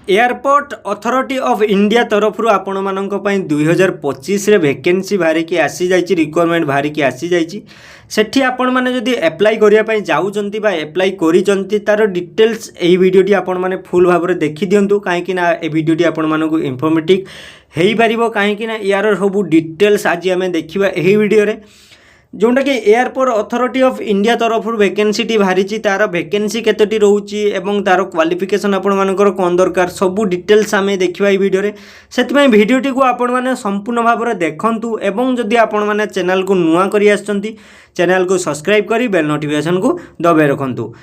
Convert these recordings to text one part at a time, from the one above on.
Airport authority of India तरफ आपण मानक 2025 रे वैकेंसी बाहरिकी आसी जाइए रिक्वायरमेंट बाहरिकी आसी जाइए सेठी आपण माने जदि एप्लाई करिया पई जाउचंती बा एप्लाई करिचंती तार डिटेल्स एही वीडियोटी आपण माने फुल भाव में देखि दियंतु काहेकि ना ए वीडियोटी आपण मानकु इन्फॉर्मेटिव हेई परिबो काहेकि ना यार सब डिटेल्स आज आमे देखिबा एही वीडियो रे जोटा कि एयरपोर्ट अथॉरिटी ऑफ इंडिया तरफ वैकेंसी बाहरी तार वैकेंसी केतोटी रोची एवं तार क्वालिफिकेशन आपण मानकर कौन दरकार सब डिटेल्स आम देखा वीडियो से भिडटी को आपण मैंने संपूर्ण भाव में देखूँ एवं जदि आपण मैंने चैनल को नुआ कर चैनल को सब्सक्राइब कर बेल नोटिफिकेशन को दबाई रखु।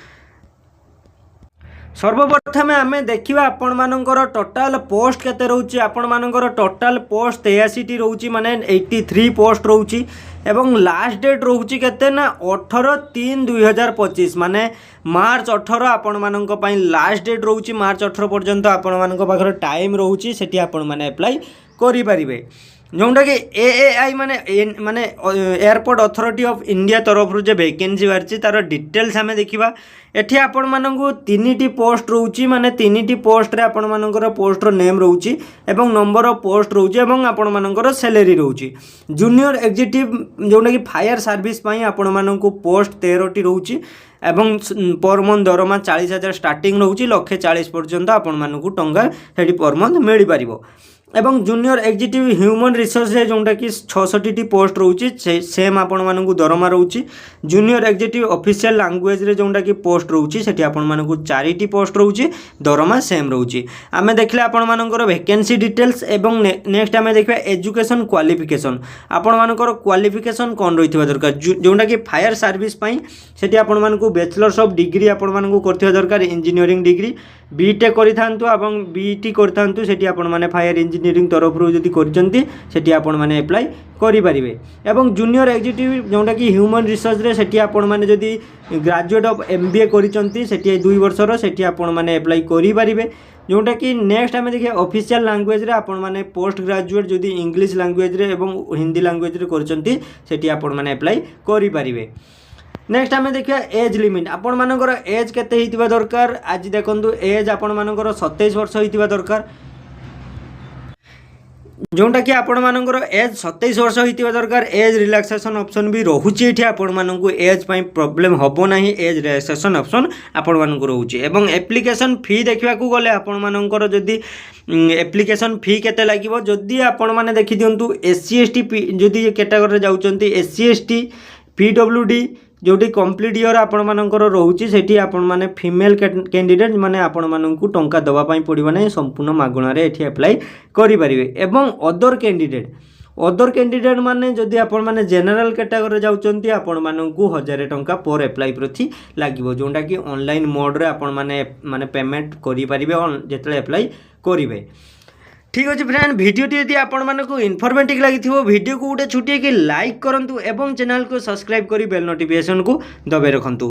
सर्वप्रथम आम देखा आपण मानकर टोटाल पोस्ट केते रोची आपण मानकर टोटाल पोस्ट 83 रोची माने 83 पोस्ट रोची एवं लास्ट डेट रोची केते ना 18/3/2025 माने मार्च 18 आपण मानक पई लास्ट डेट रोची मार्च 18 पर्यंत आपण मानक पाखर टाइम रोची सेठी आपण माने अप्लाई करि परिबे जोटा कि एएआई माने माने एयरपोर्ट अथॉरिटी ऑफ इंडिया तरफ जो वैकेंसी बाहरी तार डिटेल्स आम देखा एठी आपण मानकु 3टी पोस्ट रोची माने 3टी पोस्ट रे आपण मानकर पोस्टर नेम रोची एवं नंबर ऑफ पोस्ट रोची एवं आपण मानकर सैलरी रोची। जूनियर एग्जीक्यूटिव जोटा कि फायर सर्विस पई आपण मानकु पोस्ट 13टी रोची एवं पर मंथ दरमा 40,000 स्टार्टिंग रोची 1,40,000 पर्यंत आपण मानकु टंगा सेठी पर मंथ मिल पारिबो एवं जूनियर एग्जीक्यूटिव ह्यूमन रिसोर्स जोटा कि 66टी पोस्ट रोची सेम आपण मानकु दरमा रोची। जूनियर एग्जीक्यूटिव ऑफिशियल लैंग्वेज रे जोटा कि पोस्ट रोची सेठी आपण मानकु 4टी पोस्ट रोची दरमा सेम रोची। आमे देखले आपण मानकर वैकेंसी डिटेल्स एवं नेक्स्ट आमे देखबा एजुकेशन क्वालिफिकेशन आपण मानकर क्वालिफिकेशन कोन रहितबा दरकार जोटा कि फायर सर्विस पई सेठी आपण मानकु बैचलर्स ऑफ डिग्री आपण मानकु करथिबा दरकार इंजीनियरिंग डिग्री बीटेक करिथांतु एवं बीटी करिथांतु सेठी आपण माने फायर इंजीनियरिंग तरफ जदि करचंती सेठी आपण माने अप्लाई करि परिबे एवं जूनियर एग्जीक्यूटिव जोटा कि ह्यूमन रिसोर्स रे सेठी आपण माने जदि ग्रेजुएट ऑफ एमबीए करिचंती सेठी 2 वर्षर सेठी आपण माने अप्लाई करि परिबे जोटा कि नेक्स्ट आम देखिए ऑफिशियल लैंग्वेज रे आपण माने पोस्ट ग्रेजुएट जदि इंग्लिश लैंग्वेज रे एवं हिंदी लैंग्वेज रे करचंती सेठी आपण माने अप्लाई करि परिबे। नेक्स्ट आम देखा एज लिमिट आपण मानकर एज केते हितबा दरकार आज देखंतु एज आपण मानकर 27 वर्ष हितबा दरकार जोटा कि आपण मानकर एज 27 वर्ष हितबा दरकार। एज रिलैक्सेशन ऑप्शन भी रोहुची एठी आपण मानकु एज पई प्रॉब्लम हबो नाही एज रिलैक्सेशन ऑप्शन आपण मानकु रोहुची एवं एप्लीकेशन फी देखिबा को गले आपण मानकर जदी एप्लीकेशन फी केते लागिवो जदी आपण माने देखि दियंतु एससी एसटी जदी कैटेगरी रे जाउचंती एससी एसटी पीडब्ल्यूडी जोटी कंप्लीट ईयर आपण मानकर रोहुची सेठी आपण माने फीमेल कैंडिडेट माने आपण मानकु टंका दवा पई पड़िबो नै संपूर्ण मागणा रे एठी अप्लाई करि परिबे एवं अदर कैंडिडेट माने जदि आपण माने जनरल कैटेगरी रे जाउचंती आपण मानकु 1000 टंका पर अप्लाई प्रति लागिवो जोटा कि ऑनलाइन मोड रे आपण माने पेमेंट करि परिबे जेतले अप्लाई करिवे। ठीक अच्छे फ्रेंड वीडियोटी यदि आपण मानकु इन्फॉर्मेटिव लगी वीडियो को गोटे छुट्टी कि लाइक करंतु एवं चैनल को सब्सक्राइब करी बेल नोटिफिकेशन को दबाई रखंतु।